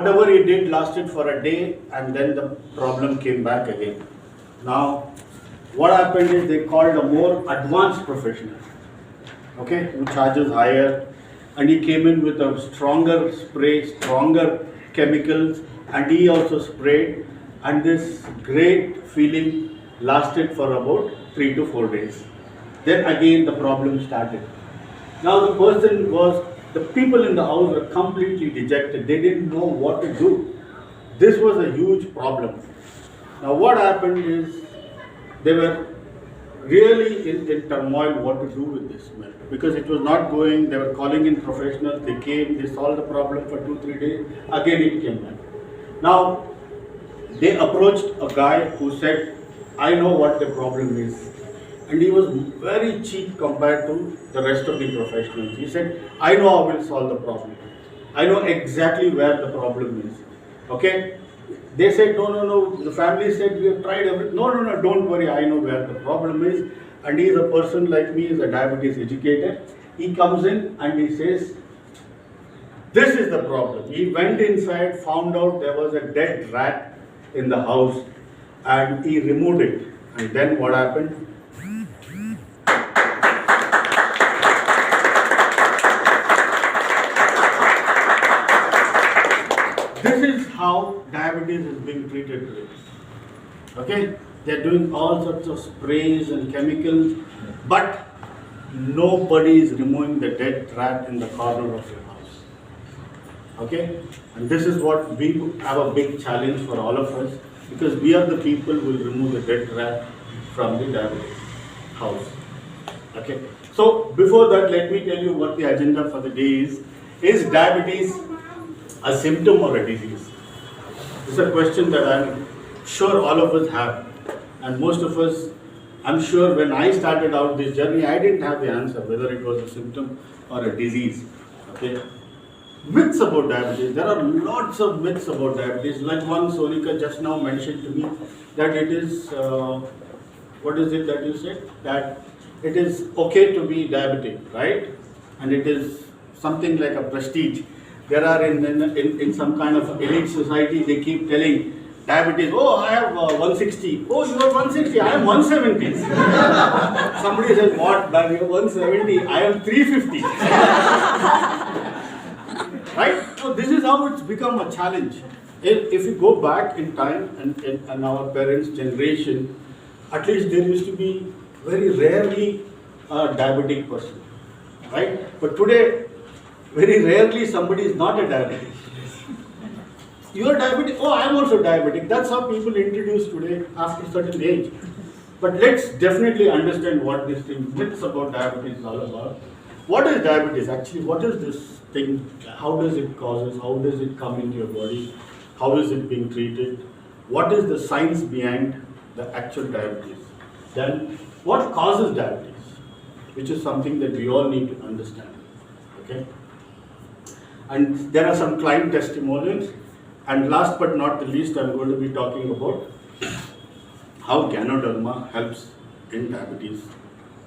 whatever he did lasted for a day, and then the problem came back again. Now, what happened is they called a more advanced professional, okay, who charges higher, and he came in with a stronger spray, stronger chemicals, and he also sprayed, and this great feeling lasted for about 3 to 4 days. Then again the problem started. Now the people in the house were completely dejected. They didn't know what to do. This was a huge problem. Now what happened is they were really in turmoil what to do with this smell, because it was not going. They were calling in professionals. They came, they solved the problem for 2-3 days. Again it came back. Now they approached a guy who said, I know what the problem is. And he was very cheap compared to the rest of the professionals. He said, I know I will solve the problem. I know exactly where the problem is. Okay? They said, no. The family said, we have tried everything. No, don't worry. I know where the problem is. And he is a person like me, is a diabetes educator. He comes in and he says, this is the problem. He went inside, found out there was a dead rat in the house, and he removed it. And then what happened? This is how diabetes is being treated today. Okay? They're doing all sorts of sprays and chemicals, but nobody is removing the dead rat in the corner of your house. Okay? And this is what we have a big challenge for all of us, because we are the people who will remove the dead rat from the diabetes house. Okay? So before that, let me tell you what the agenda for the day is. Is diabetes a symptom or a disease? This is a question that I'm sure all of us have. And most of us, I'm sure when I started out this journey, I didn't have the answer whether it was a symptom or a disease. Okay? Myths about diabetes. There are lots of myths about diabetes. Like one Sonika just now mentioned to me that it is, what is it that you said? That it is okay to be diabetic, right? And it is something like a prestige. There are in some kind of elite society, they keep telling diabetes, oh, I have 160. Oh, you are 160, I am 170. Somebody says, what, man, you are 170, I am 350. Right? So this is how it's become a challenge. If you go back in time and our parents' generation, at least there used to be very rarely a diabetic person. Right? But today, very rarely somebody is not a diabetic. You are diabetic? Oh, I am also diabetic. That's how people introduce today after a certain age. But let's definitely understand what this thing, myths about diabetes is all about. What is diabetes actually? What is this thing? How does it cause? How does it come into your body? How is it being treated? What is the science behind the actual diabetes? Then what causes diabetes? Which is something that we all need to understand. Okay? And there are some client testimonials. And last but not the least, I'm going to be talking about how Ganoderma helps in diabetes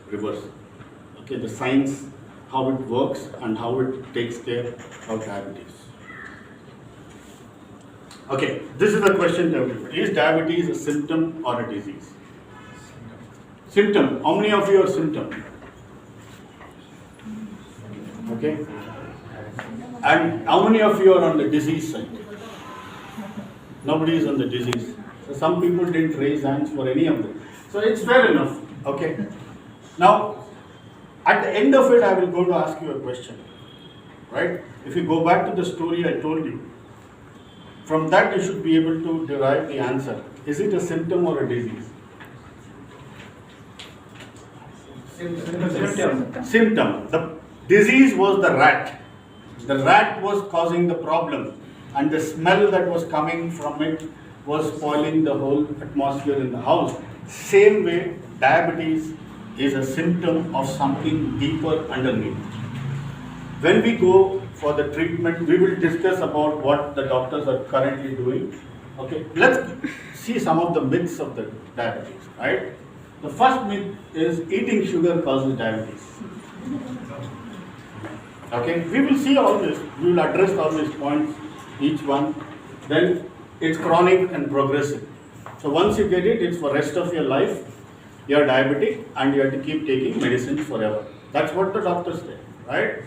reversal. Okay, the science, how it works and how it takes care of diabetes. Okay, this is the question to everybody. Is diabetes a symptom or a disease? Symptom. How many of you are symptom? Okay. And how many of you are on the disease side? Nobody is on the disease. So some people didn't raise hands for any of them. So it's fair enough. Okay. Now, at the end of it, I will go to ask you a question. Right? If you go back to the story I told you, from that you should be able to derive the answer. Is it a symptom or a disease? Symptom. The disease was the rat. The rat was causing the problem, and the smell that was coming from it was spoiling the whole atmosphere in the house. Same way, diabetes is a symptom of something deeper underneath. When we go for the treatment, we will discuss about what the doctors are currently doing. Okay, let's see some of the myths of the diabetes, right? The first myth is eating sugar causes diabetes. Okay, we will see all this. We will address all these points each one. Then it's chronic and progressive. So once you get it, it's for rest of your life. You are diabetic and you have to keep taking medicines forever. That's what the doctors say, right?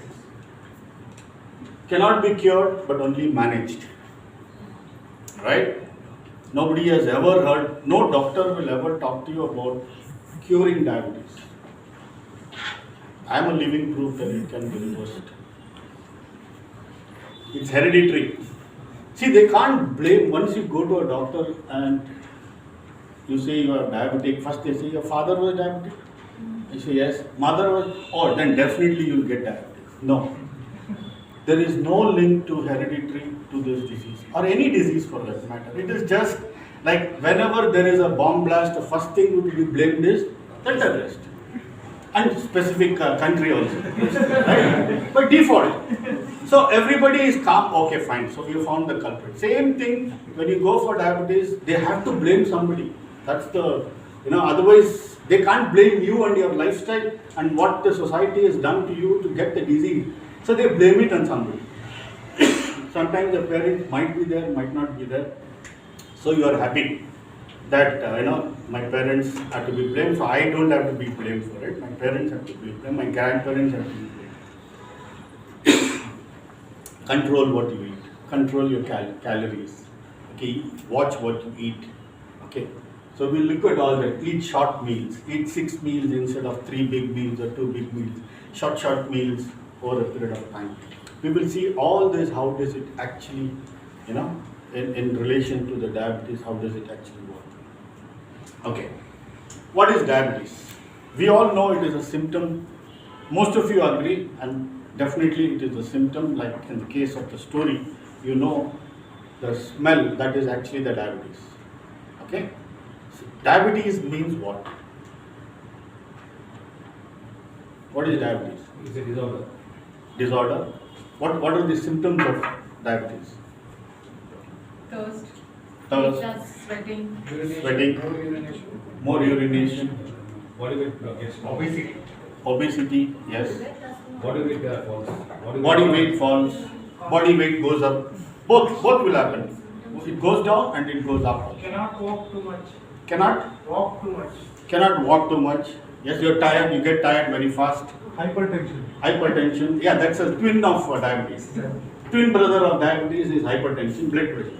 Cannot be cured, but only managed, right? Nobody has ever heard, no doctor will ever talk to you about curing diabetes. I am a living proof that it can be reversed. It's hereditary. See, they can't blame, once you go to a doctor and you say you are diabetic, first they say your father was diabetic. You say yes, mother was, oh, then definitely you will get diabetic. No. There is no link to hereditary to this disease or any disease for that matter. It is just like whenever there is a bomb blast, the first thing to be blamed is the terrorist and specific country also, right? By default. So everybody is calm. Okay, fine. So you found the culprit. Same thing when you go for diabetes, they have to blame somebody. That's the, otherwise they can't blame you and your lifestyle and what the society has done to you to get the disease. So they blame it on somebody. Sometimes the parent might be there, might not be there. So you are happy that, my parents have to be blamed, so I don't have to be blamed for it. My parents have to be blamed, my grandparents have to be blamed. Control what you eat. Control your calories. Okay, watch what you eat. Okay. So we look at all that. Eat short meals. Eat 6 meals instead of 3 big meals or 2 big meals. Short meals over a period of time. We will see all this, how does it actually, in relation to the diabetes, how does it actually work. Okay, what is diabetes? We all know it is a symptom. Most of you agree, and definitely it is a symptom, like in the case of the story, the smell, that is actually the diabetes. Okay, so diabetes means what? What is diabetes? It's a disorder. Disorder. What are the symptoms of diabetes? Thirst. Thirst, Sweating. sweating, more urination, Body weight, yes. Obesity. obesity, yes. Body weight falls. Body weight falls, body weight goes up. Both will happen. It goes down and it goes up. Cannot walk too much. Cannot Walk too much. walk too much. Yes, you're tired. You get tired very fast. Hypertension. Hypertension. Yeah, that's a twin of diabetes. Twin brother of diabetes is hypertension, blood pressure.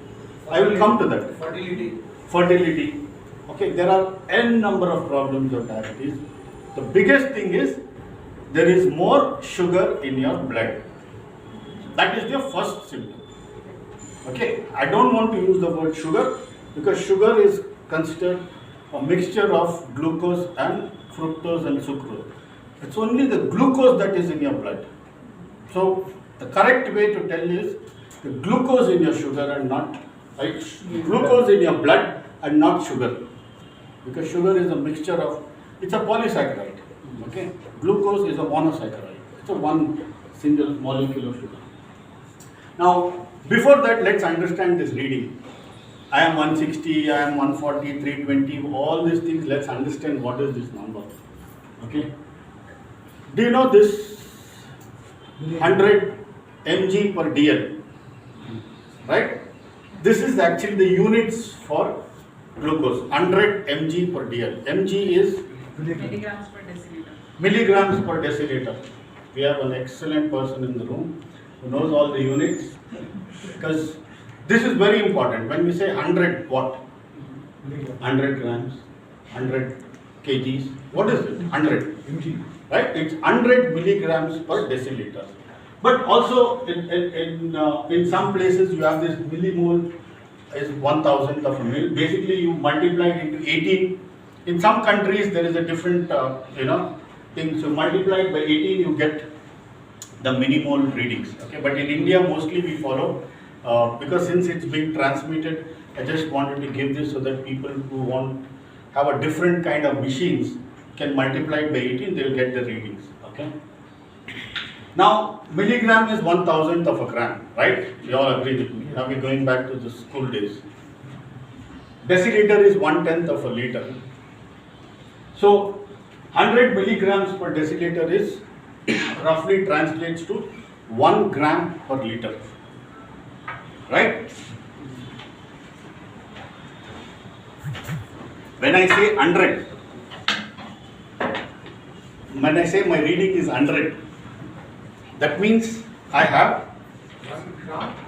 I will come to that. Fertility. Okay, there are n number of problems of diabetes. The biggest thing is there is more sugar in your blood. That is your first symptom. Okay, I don't want to use the word sugar because sugar is considered a mixture of glucose and fructose and sucrose. It's only the glucose that is in your blood. So the correct way to tell is the glucose in your sugar and not glucose in your blood and not sugar. Because sugar is a mixture of, it's a polysaccharide. Okay, glucose is a monosaccharide. It's a one single molecule of sugar. Now, before that, let's understand this reading. I am 160, I am 140, 320, all these things, let's understand what is this number. Okay. Do you know this 100 mg per dl? Right? This is actually the units for glucose, 100 mg per dl. Mg is Milligrams per deciliter. milligrams per deciliter. We have an excellent person in the room who knows all the units, because this is very important. When we say 100 what? 100 grams, 100 kgs. What is it? 100. Right? It's 100 milligrams per deciliter. But also in some places you have this millimole is 1,000th of a mil. Basically you multiply it into 18. In some countries there is a different thing. So multiplied by 18 you get the millimole readings. Okay, but in India mostly we follow because since it's being transmitted, I just wanted to give this so that people who have a different kind of machines can multiply it by 18, they'll get the readings. Okay. Now, milligram is 1,000th of a gram, right? You all agree with me. Now we're going back to the school days. Deciliter is 1/10 of a liter. So, 100 milligrams per deciliter is roughly translates to 1 gram per liter. right? When I say 100, when I say my reading is 100, that means I have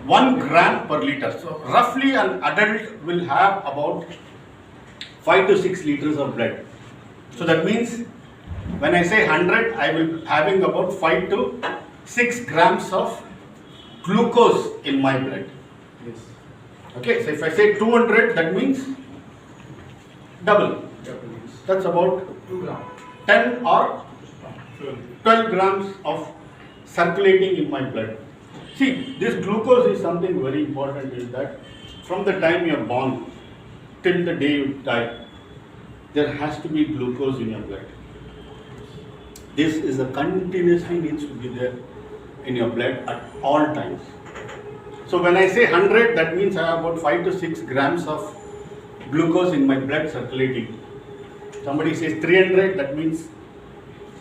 1 gram per liter. So roughly an adult will have about 5 to 6 liters of blood. So that means when I say 100, I will be having about 5 to 6 grams of glucose in my blood. Yes. Okay, so if I say 200, that means double. That's about 2 grams. 10 or 12 grams of circulating in my blood. See, this glucose is something very important, is that from the time you are born till the day you die, there has to be glucose in your blood. This is a continuously needs to be there in your blood at all times. So when I say 100, that means I have about 5 to 6 grams of glucose in my blood circulating. Somebody says 300, that means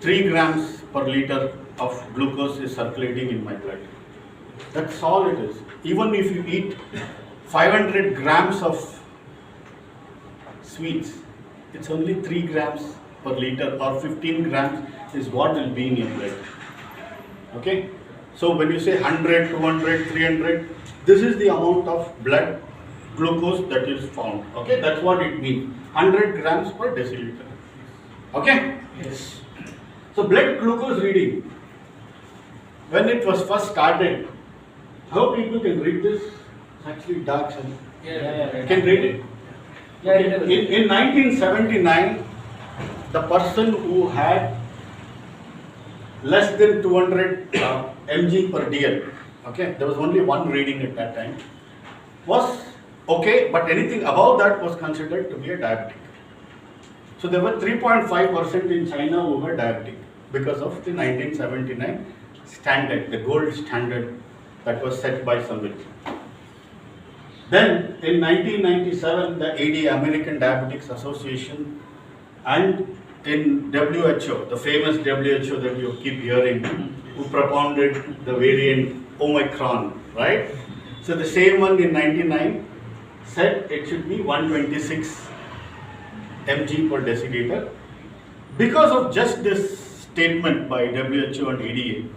3 grams per liter of glucose is circulating in my blood. That's all it is. Even if you eat 500 grams of sweets, it's only 3 grams per liter, or 15 grams is what will be in your blood. Okay? So when you say 100, 200, 300, this is the amount of blood glucose that is found. Okay? That's what it means. 100 grams per deciliter. Okay? Yes. So blood glucose reading, when it was first started, how people can read this? It's actually dark. Can read it? In 1979, the person who had less than 200 mg per dl, okay, there was only one reading at that time, was okay, but anything above that was considered to be a diabetic. So there were 3.5% in China who were diabetic because of the 1979 standard, the gold standard that was set by somebody. Then in 1997, the AD, American Diabetics Association, and in WHO, the famous WHO that you keep hearing, who propounded the variant Omicron, right? So the same one in 99 said it should be 126 mg per deciliter. Because of just this statement by WHO and ADA,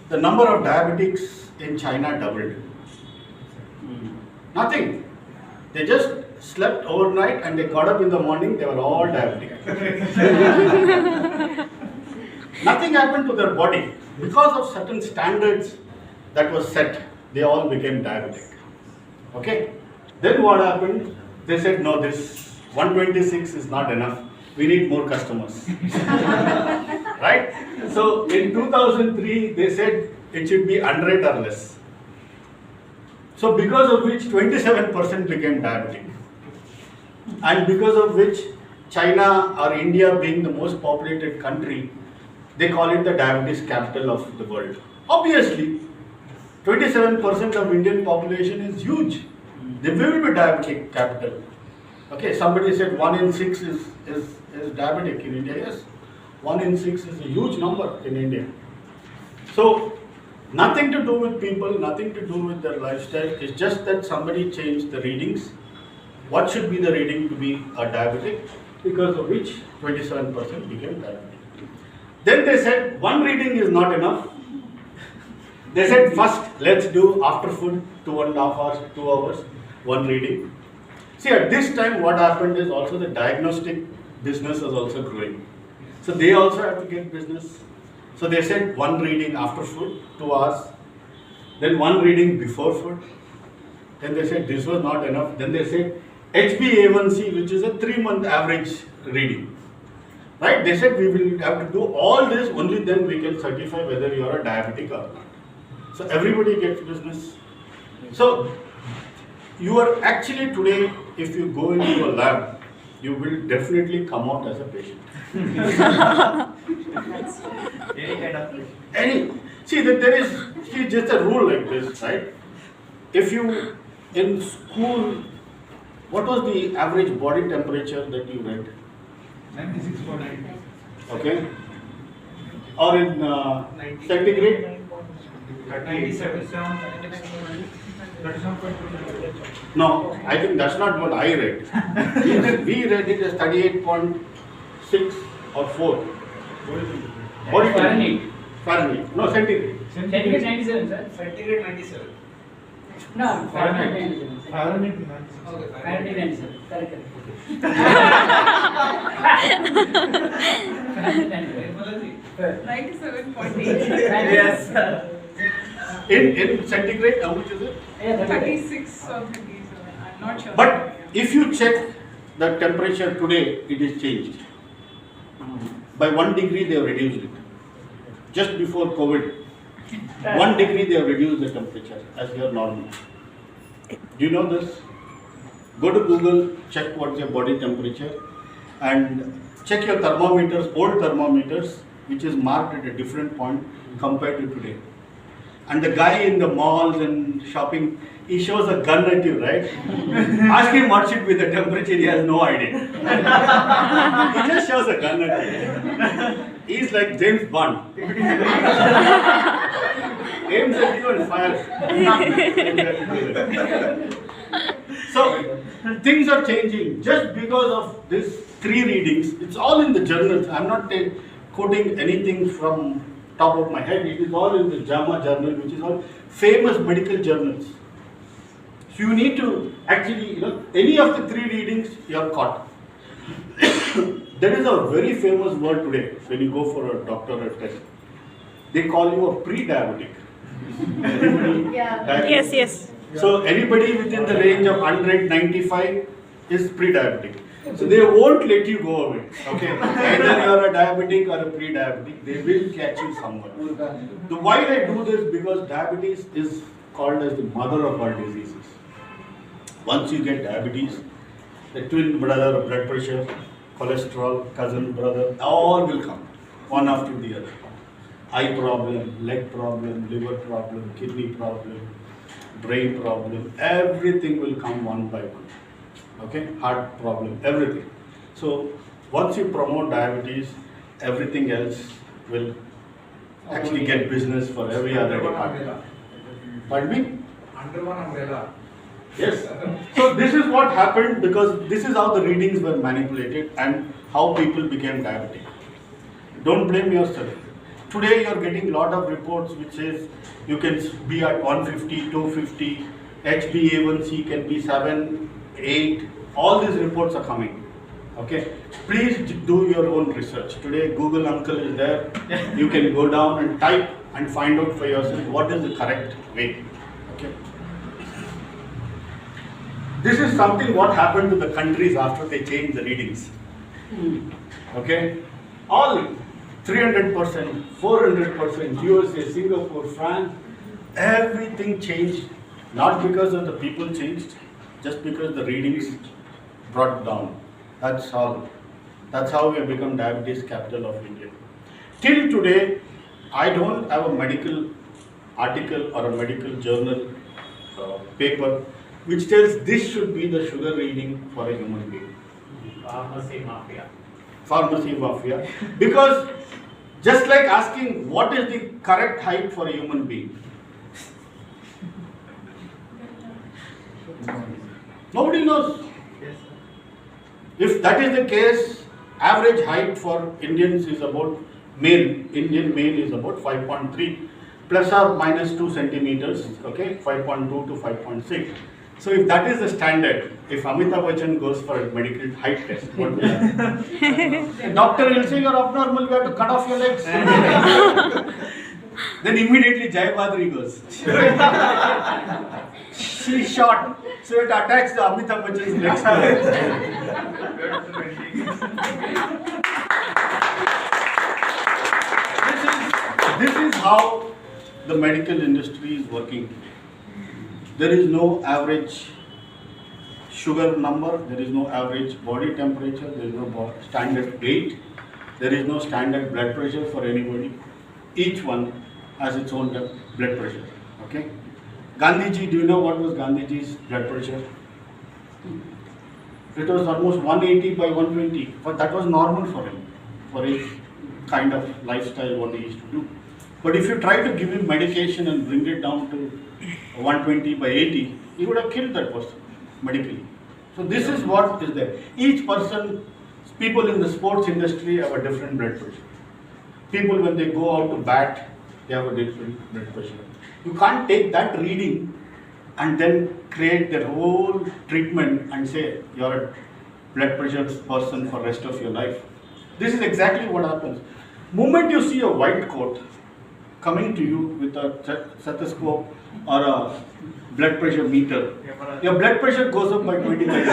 the number of diabetics in China doubled. Nothing. They just slept overnight and they got up in the morning, they were all diabetic. Nothing happened to their body. Because of certain standards that was set, they all became diabetic. Okay? Then what happened? They said, no, this 126 is not enough. We need more customers. Right? So in 2003, they said it should be 100 or less. So because of which 27% became diabetic. And because of which China or India being the most populated country, they call it the diabetes capital of the world. Obviously, 27% of Indian population is huge. They will be diabetic capital. Okay, somebody said 1 in 6 is diabetic in India. Yes, 1 in 6 is a huge number in India. So, nothing to do with people, nothing to do with their lifestyle. It's just that somebody changed the readings. What should be the reading to be a diabetic? Because of which 27% became diabetic. Then they said one reading is not enough. They said first let's do after food 2.5 hours, 2 hours, one reading. See, at this time what happened is also the diagnostic business was also growing. So they also have to get business. So they said one reading after food, 2 hours, then one reading before food. Then they said this was not enough. Then they said HbA1c, which is a 3-month average reading. Right? They said we will have to do all this, only then we can certify whether you are a diabetic or not. So everybody gets business. So you are actually today, if you go into a lab, you will definitely come out as a patient. Any kind of See that there is just a rule like this, right? If you in school, what was the average body temperature that you read? 96.9. Okay, or in centigrade? No, I think that's not what I read. We read it as 38.6 or 4. What is it? Fahrenheit. Fahrenheit. No, centigrade. Centigrade 97, sir. Centigrade 97. No, Fahrenheit 97. sir. Okay, Fahrenheit 97. Correct. Correct. 97.8. Yes. In centigrade, how much is it? Yeah, 36 or 37. I'm not sure. But if you check the temperature today, it is changed. By 1 degree, they have reduced it. Just before COVID, 1 degree they have reduced the temperature as your normal. Do you know this? Go to Google, check what's your body temperature, and check your thermometers, old thermometers, which is marked at a different point compared to today. And the guy in the malls and shopping, he shows a gun at you, right? Ask him what should be the temperature, he has no idea. He just shows a gun at you. He's like James Bond. Aims at you and fires. So, things are changing just because of these 3 readings. It's all in the journals. I'm not quoting anything from top of my head. It is all in the JAMA journal, which is all famous medical journals. So you need to actually, any of the 3 readings, you are caught. There is a very famous word today when you go for a doctor or test. They call you a pre-diabetic. Yeah. Yes. So anybody within the range of 195 is pre-diabetic. So they won't let you go away. Okay. Either you are a diabetic or a pre-diabetic, they will catch you somewhere. Why I do this? Because diabetes is called as the mother of all diseases. Once you get diabetes, the twin brother of blood pressure, cholesterol, cousin, brother, all will come, one after the other. Eye problem, leg problem, liver problem, kidney problem, brain problem, everything will come one by one. Okay, heart problem, everything. So once you promote diabetes, everything else will actually get business for every other department. Pardon me? Under one umbrella. Yes. So this is what happened because this is how the readings were manipulated and how people became diabetic. Don't blame yourself. Today you are getting a lot of reports which says you can be at 150, 250, HbA1c can be 7, 8. All these reports are coming. Okay. Please do your own research. Today Google Uncle is there. You can go down and type and find out for yourself what is the correct way. Okay. This is something what happened to the countries after they changed the readings. Okay? All 300%, 400%, USA, Singapore, France, everything changed. Not because of the people changed, just because the readings brought down. That's all. That's how we have become diabetes capital of India. Till today, I don't have a medical article or a medical journal paper which tells this should be the sugar reading for a human being. Pharmacy mafia. Pharmacy mafia. Because just like asking what is the correct height for a human being. Nobody knows. Yes, If that is the case, average height for Indians is about Indian male is about 5.3 plus or minus 2 centimeters, okay, 5.2 to 5.6. So if that is the standard, if Amitabh Bachchan goes for a medical height test, what will happen? The doctor will say you're abnormal, you have to cut off your legs. Then immediately Jai Badri goes. She's short, so it attacks the Amitabh Bachchan's legs. This is how the medical industry is working. There is no average sugar number, there is no average body temperature, there is no standard weight, there is no standard blood pressure for anybody. Each one has its own blood pressure. Okay? Gandhiji, do you know what was Gandhiji's blood pressure? It was almost 180 by 120, but that was normal for him, for his kind of lifestyle, what he used to do. But if you try to give him medication and bring it down to 120 by 80, you would have killed that person medically. So this is what is there. Each person, people in the sports industry have a different blood pressure. People when they go out to bat, they have a different blood pressure. You can't take that reading and then create their whole treatment and say you're a blood pressure person for rest of your life. This is exactly what happens. Moment you see a white coat coming to you with a stethoscope or a blood pressure meter, your blood pressure goes up by 25.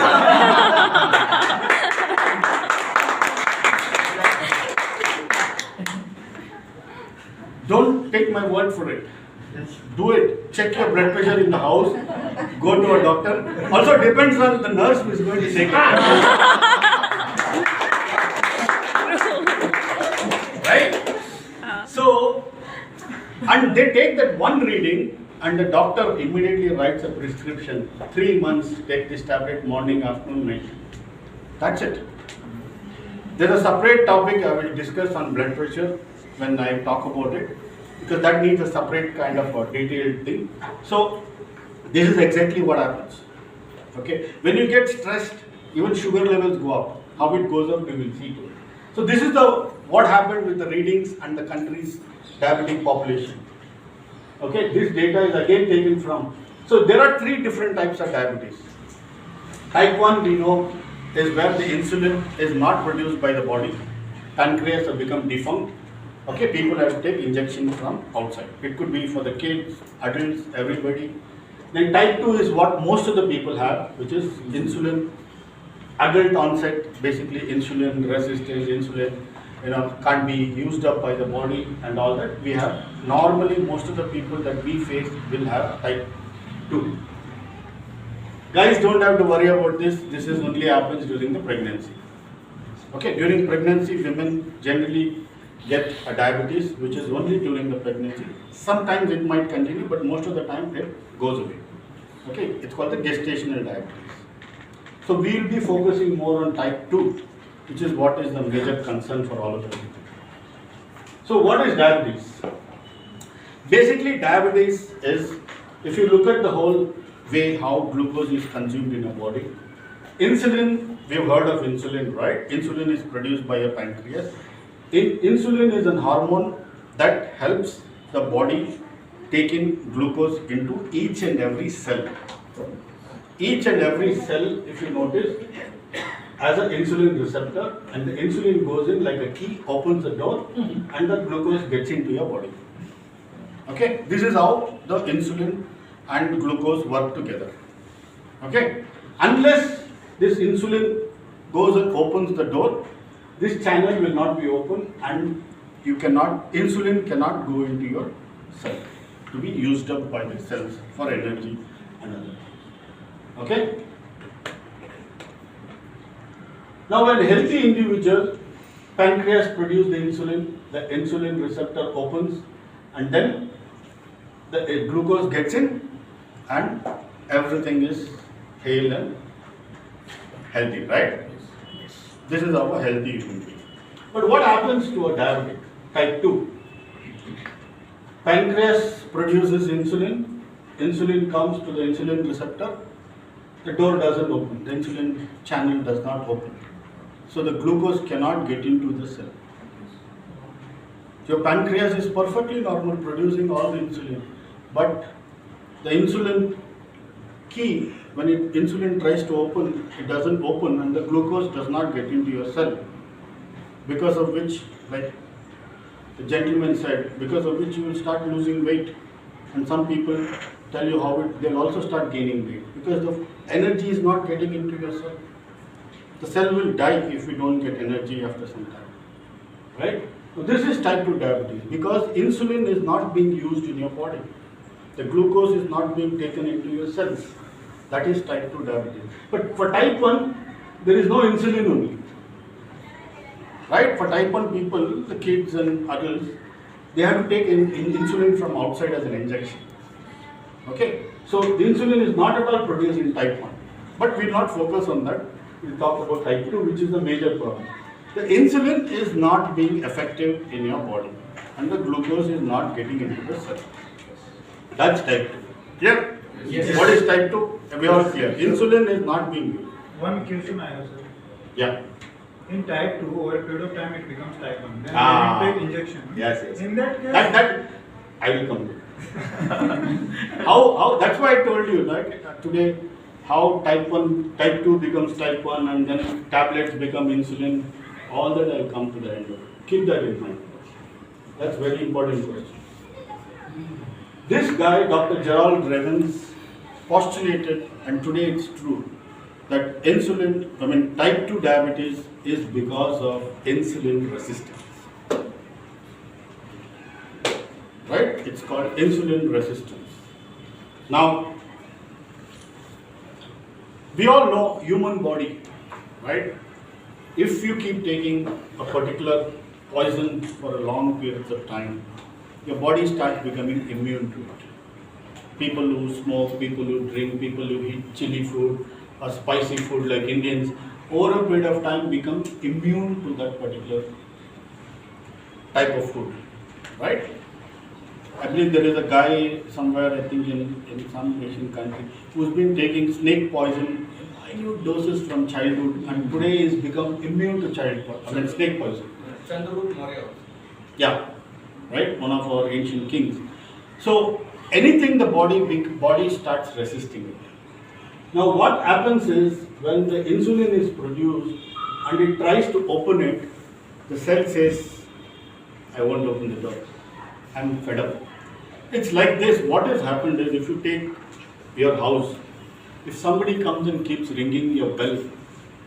Don't take my word for it. Do it. Check your blood pressure in the house. Go to a doctor. Also depends on the nurse who is going to take it. Right? So, and they take that one reading and the doctor immediately writes a prescription. 3 months, take this tablet morning, afternoon, night. That's it. There's a separate topic I will discuss on blood pressure when I talk about it, because that needs a separate kind of a detailed thing. So this is exactly what happens. Okay, when you get stressed, even sugar levels go up. How it goes up, we will see to it. So this is what happened with the readings and the country's diabetic population. Okay, this data is again taken from. So there are 3 different types of diabetes. Type 1 we know is where the insulin is not produced by the body. Pancreas have become defunct. Okay, people have to take injection from outside. It could be for the kids, adults, everybody. Then type 2 is what most of the people have, which is insulin, adult onset, basically insulin resistance, insulin, can't be used up by the body and all that. We have, normally most of the people that we face will have type 2. Guys don't have to worry about this. This is only happens during the pregnancy. Okay, during pregnancy, women generally get a diabetes, which is only during the pregnancy. Sometimes it might continue, but most of the time it goes away. Okay, it's called the gestational diabetes. So we will be focusing more on type 2, which is what is the major concern for all of us. So what is diabetes? Basically, diabetes is, if you look at the whole way how glucose is consumed in a body, insulin, we've heard of insulin, right? Insulin is produced by a pancreas. Insulin is a hormone that helps the body take in glucose into each and every cell. Each and every cell, if you notice, has an insulin receptor, and the insulin goes in like a key, opens the door, and the glucose gets into your body. Okay, this is how the insulin and glucose work together. Okay, unless this insulin goes and opens the door, this channel will not be open, and insulin cannot go into your cell to be used up by the cells for energy and other. Okay. Now, when healthy individual, pancreas produces the insulin receptor opens, and then the glucose gets in, and everything is hale and healthy, right? This is our healthy human being. But what happens to a diabetic? Type 2. Pancreas produces insulin. Insulin comes to the insulin receptor. The door doesn't open. The insulin channel does not open. So the glucose cannot get into the cell. Your pancreas is perfectly normal, producing all the insulin. But the insulin key, when insulin tries to open, it doesn't open, and the glucose does not get into your cell. Because of which, like the gentleman said, because of which you will start losing weight. And some people tell you how they'll also start gaining weight. Because the energy is not getting into your cell. The cell will die if you don't get energy after some time. Right? So this is type 2 diabetes, because insulin is not being used in your body. The glucose is not being taken into your cells. That is type 2 diabetes. But for type 1, there is no insulin only. Right? For type 1 people, the kids and adults, they have to take insulin from outside as an injection. Okay? So the insulin is not at all produced in type 1. But we will not focus on that. We will talk about type 2, which is the major problem. The insulin is not being effective in your body. and the glucose is not getting into the cell. That's type 2. Clear? Yes. What is type 2? We are clear. Insulin is not being used. One question I have, sir. Yeah. In type 2, over a period of time, it becomes type 1. Then Ah. they take injection. Yes, yes. In that case, That I will come to. How that's why I told you that today how type 2 becomes type 1 and then tablets become insulin. All that I'll come to the end of it. Keep that in mind. That's very important question. This guy, Dr. Gerald Revens, postulated, and today it's true, that type 2 diabetes is because of insulin resistance. Right? It's called insulin resistance. Now, we all know human body, right? If you keep taking a particular poison for a long periods of time, your body starts becoming immune to it. People who smoke, people who drink, people who eat chili food or spicy food like Indians, over a period of time become immune to that particular type of food, right? I believe there is a guy somewhere, I think in some Asian country, who's been taking snake poison in minute doses from childhood and today is become immune to snake poison. Chandragupta Maurya. Yeah, right? One of our ancient kings. So anything the body starts resisting it. Now what happens is when the insulin is produced and it tries to open it, the cell says, I won't open the door. I'm fed up. It's like this. What has happened is if you take your house, if somebody comes and keeps ringing your bell,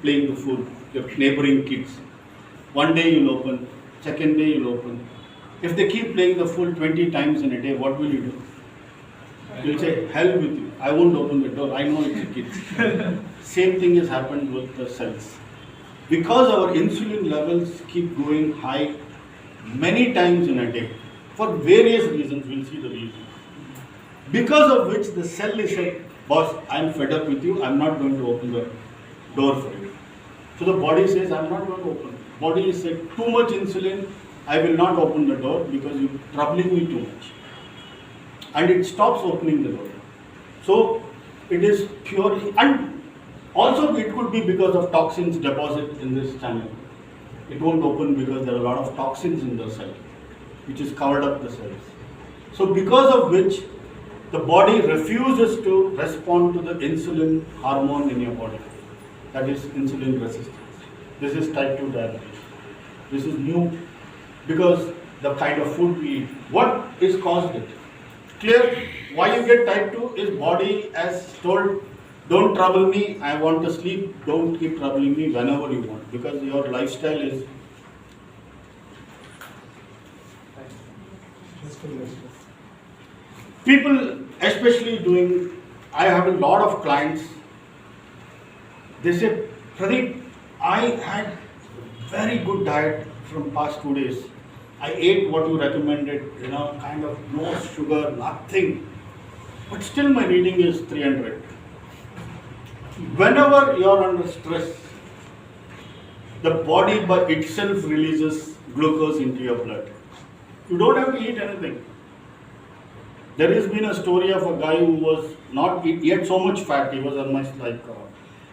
playing the food, your neighboring kids, one day you'll open, second day you'll open. If they keep playing the fool 20 times in a day, what will you do? You'll say, hell with you. I won't open the door. I know it's a kid. Same thing has happened with the cells. Because our insulin levels keep going high many times in a day, for various reasons, we'll see the reason. Because of which the cell is said, boss, I'm fed up with you, I'm not going to open the door for you. So the body says, I'm not going to open. Body is said, too much insulin, I will not open the door because you're troubling me too much. And it stops opening the door. So it is purely, and also it could be because of toxins deposit in this channel. It won't open because there are a lot of toxins in the cell, which is covered up the cells. So because of which the body refuses to respond to the insulin hormone in your body. That is insulin resistance. This is type 2 diabetes. This is new because the kind of food we eat. What is caused it? Clear? Why you get type 2 is body as told, don't trouble me, I want to sleep, don't keep troubling me whenever you want, because your lifestyle is people, especially doing, I have a lot of clients, they say, Pradeep, I had very good diet from past 2 days. I ate what you recommended, kind of no sugar, nothing. But still my reading is 300. Whenever you are under stress, the body by itself releases glucose into your blood. You don't have to eat anything. There has been a story of a guy who was not, he had so much fat, he was almost like,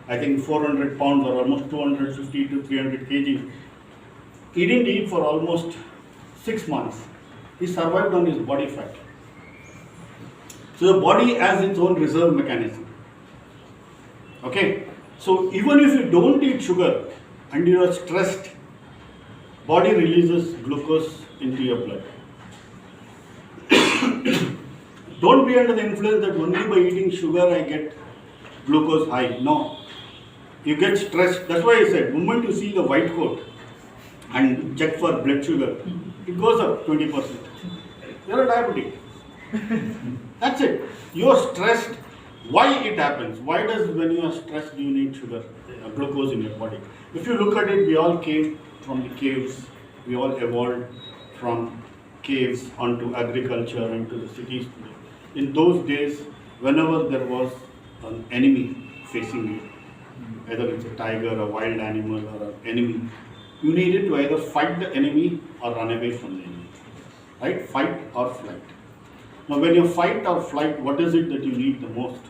I think 400 pounds or almost 250 to 300 kg. He didn't eat for almost 6 months. He survived on his body fat. So the body has its own reserve mechanism. Okay? So even if you don't eat sugar and you are stressed, body releases glucose into your blood. Don't be under the influence that only by eating sugar I get glucose high. No. You get stressed. That's why I said, the moment you see the white coat and check for blood sugar, it goes up 20%. You're a diabetic. That's it. You're stressed. Why it happens? Why does when you are stressed you need sugar, glucose in your body? If you look at it, we all came from the caves. We all evolved from caves onto agriculture, into the cities today. In those days, whenever there was an enemy facing you, either it's a tiger, a wild animal, or an enemy, you needed to either fight the enemy or run away from the enemy. right? Fight or flight. Now, when you fight or flight, what is it that you need the most?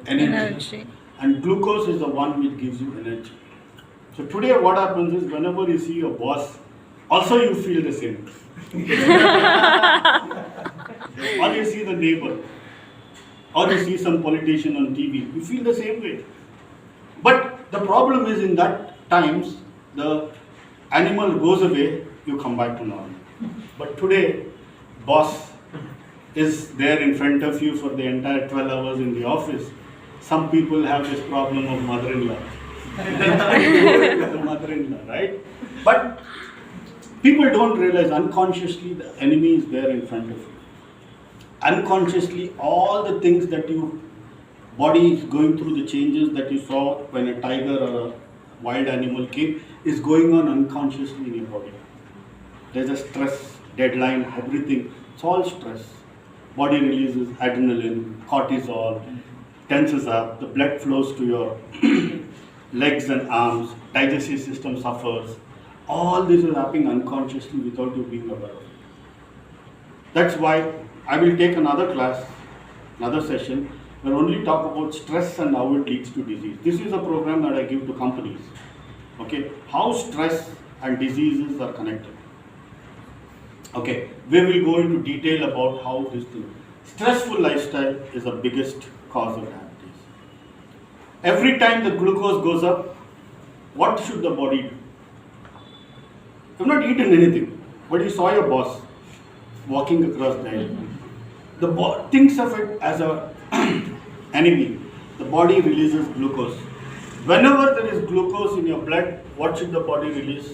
Energy. And glucose is the one which gives you energy. So today what happens is whenever you see your boss, also you feel the same. Or you see the neighbor, or you see some politician on TV, you feel the same way. But the problem is in that times, the animal goes away, you come back to normal. But today, boss is there in front of you for the entire 12 hours in the office. Some people have this problem of mother-in-law. The mother-in-law, right? But people don't realize unconsciously the enemy is there in front of you. Unconsciously, all the things that your body is going through, the changes that you saw when a tiger or a wild animal came, is going on unconsciously in your body. There's a stress, deadline, everything. It's all stress. Body releases adrenaline, cortisol, tenses up, the blood flows to your legs and arms, digestive system suffers. All this is happening unconsciously without you being aware of it. That's why I will take another class, another session, where only talk about stress and how it leads to disease. This is a program that I give to companies. Okay, how stress and diseases are connected. Okay, we will go into detail about how this thing. Stressful lifestyle is the biggest cause of diabetes. Every time the glucose goes up, what should the body do? You've not eaten anything, but you saw your boss walking across the aisle. The body thinks of it as a enemy. The body releases glucose. Whenever there is glucose in your blood, what should the body release?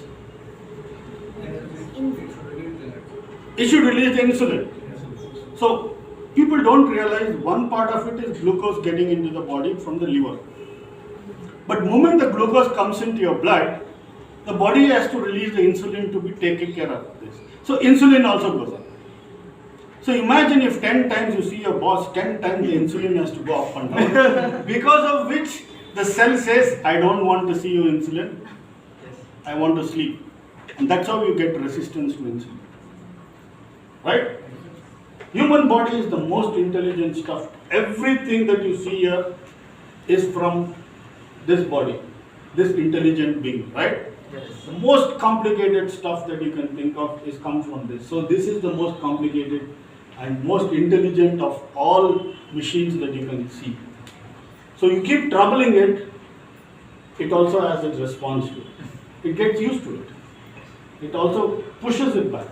It should release the insulin. So people don't realize one part of it is glucose getting into the body from the liver. But moment the glucose comes into your blood, the body has to release the insulin to be taken care of this. So insulin also goes up. So imagine if 10 times you see your boss, 10 times the insulin has to go up and down. Because of which the cell says, I don't want to see you insulin, I want to sleep. And that's how you get resistance to insulin. Right? Human body is the most intelligent stuff. Everything that you see here is from this body, this intelligent being, right? Yes. The most complicated stuff that you can think of is come from this. So this is the most complicated and most intelligent of all machines that you can see. So you keep troubling it, it also has its response to it. It gets used to it. It also pushes it back.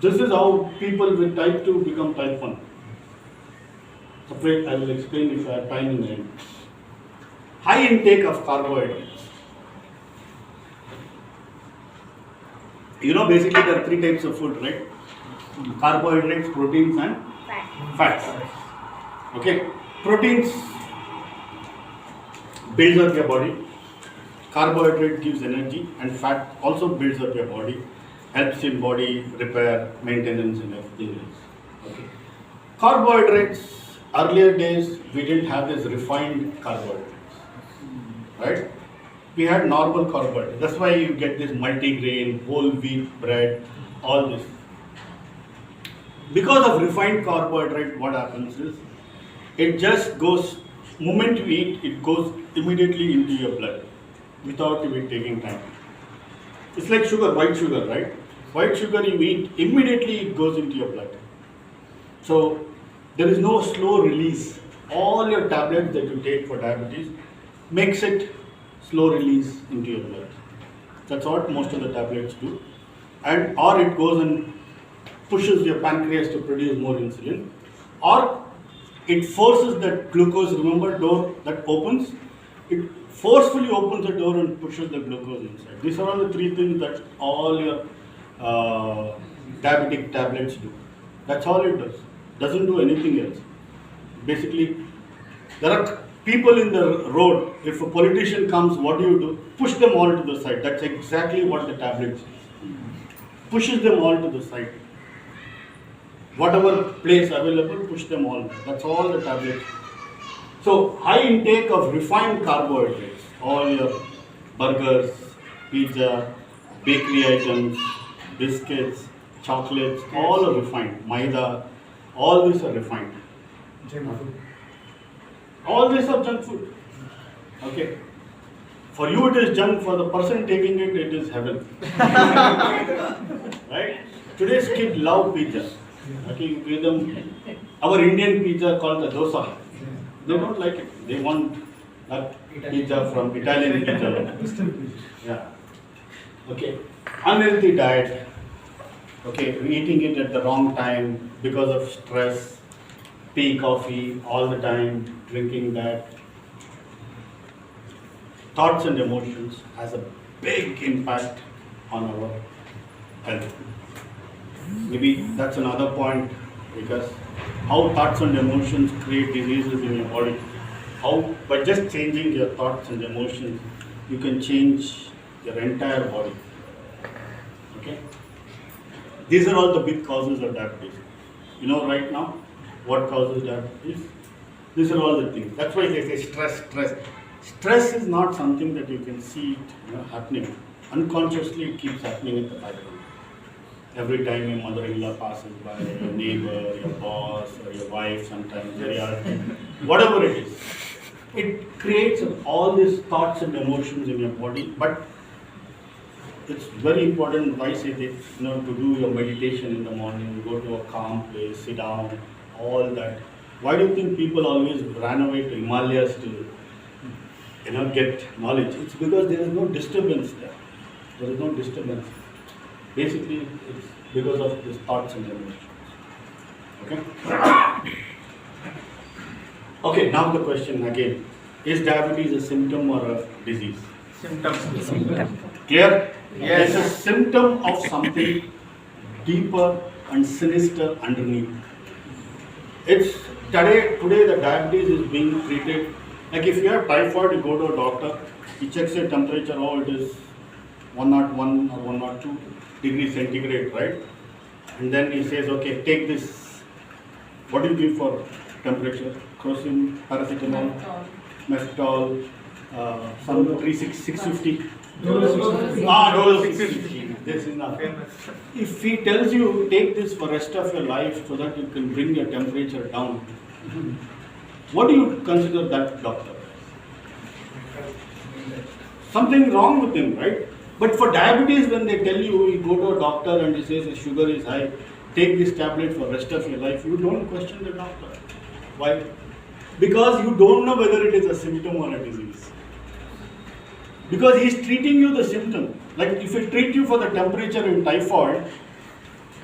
This is how people with type 2 become type 1. Separate, I will explain if I have time in the end. High intake of carbohydrates. You know, basically there are 3 types of food, right? Carbohydrates, proteins and fats. Okay, proteins builds up your body, carbohydrate gives energy, and fat also builds up your body, helps in body repair, maintenance and everything else. Okay. Carbohydrates, earlier days we didn't have this refined carbohydrates, right? We had normal carbohydrates. That's why you get this multigrain, whole wheat bread, all this. Because of refined carbohydrate, what happens is, it just goes, moment you eat, it goes immediately into your blood without even taking time. It's like sugar, white sugar, right? White sugar you eat, immediately it goes into your blood. So there is no slow release. All your tablets that you take for diabetes makes it slow release into your blood. That's what most of the tablets do. And or it goes and pushes your pancreas to produce more insulin, or it forces that glucose, remember door that opens, it forcefully opens the door and pushes the glucose inside. These are all the 3 things that all your diabetic tablets do. That's all it does. Doesn't do anything else. Basically, there are people in the road, if a politician comes, what do? Push them all to the side. That's exactly what the tablets do. Pushes them all to the side. Whatever place available, push them all. That's all the tablets. So high intake of refined carbohydrates, all your burgers, pizza, bakery items, biscuits, chocolates, all are refined. Maida, all these are refined. All these are junk food. Okay. For you it is junk, for the person taking it, it is heaven. Right? Today's kids love pizza. Okay, you give them our Indian pizza called the dosa. They don't like it. They want that pizza from Italian pizza. Yeah. Okay. Unhealthy diet. Okay, eating it at the wrong time because of stress, tea, coffee all the time, drinking that. Thoughts and emotions has a big impact on our health. Maybe that's another point, because how thoughts and emotions create diseases in your body. How by just changing your thoughts and emotions, you can change your entire body. Okay? These are all the big causes of diabetes. You know right now what causes diabetes? These are all the things. That's why they say stress. Stress is not something that you can see happening. Unconsciously it keeps happening in the background. Every time your mother-in-law passes by, your neighbor, your boss, or your wife, sometimes very hard, whatever it is, it creates all these thoughts and emotions in your body. But it's very important, why say this, to do your meditation in the morning, go to a calm place, sit down, all that. Why do you think people always ran away to Himalayas to get knowledge? It's because there is no disturbance there. There is no disturbance. Basically, it's because of these thoughts and emotions. Okay? Okay, now the question again. Is diabetes a symptom or a disease? Symptoms. Clear? Yes. It's a symptom of something deeper and sinister underneath. It's today the diabetes is being treated like if you have typhoid, you go to a doctor, he checks your temperature, it is 101 or 102 degrees centigrade, right? And then he says, okay, take this. What do you give for temperature? Crocin, paracetamol, Meftol, some 650. Dose 650. This is enough. If he tells you take this for rest of your life so that you can bring your temperature down, what do you consider that doctor? Something wrong with him, right? But for diabetes, when they tell you go to a doctor and he says the sugar is high, take this tablet for rest of your life, you don't question the doctor. Why? Because you don't know whether it is a symptom or a disease. Because he is treating you the symptom. Like if he treat you for the temperature in typhoid,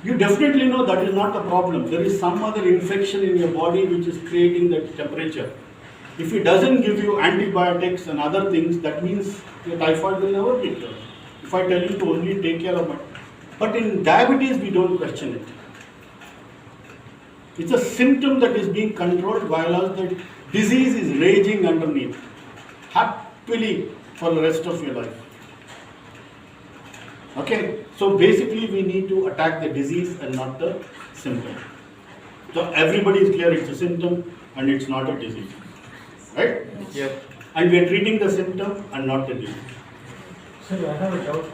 you definitely know that is not the problem. There is some other infection in your body which is creating that temperature. If he doesn't give you antibiotics and other things, that means your typhoid will never be cured. If I tell you to only take care of it. But in diabetes, we don't question it. It's a symptom that is being controlled while the disease is raging underneath. Happily for the rest of your life. Okay, so basically we need to attack the disease and not the symptom. So everybody is clear it's a symptom and it's not a disease. Right? Yes. And we are treating the symptom and not the disease. Sir, I have a doubt.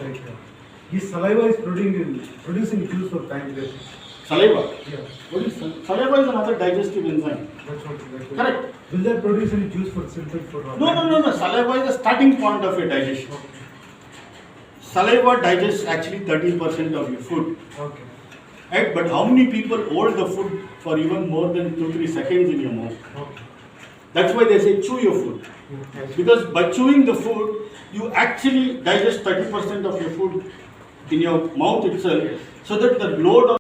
His saliva is producing juice for pancreas. Saliva? Yeah. What is saliva? Is another digestive enzyme. That's what. Correct. Will that produce any juice for symptoms for? No. Saliva is the starting point of your digestion. Okay. Saliva digests actually 30% of your food. Okay. Right? But how many people hold the food for even more than 2-3 seconds in your mouth? Okay. That's why they say chew your food. Yes. Because by chewing the food, you actually digest 30% of your food in your mouth itself, so that the load of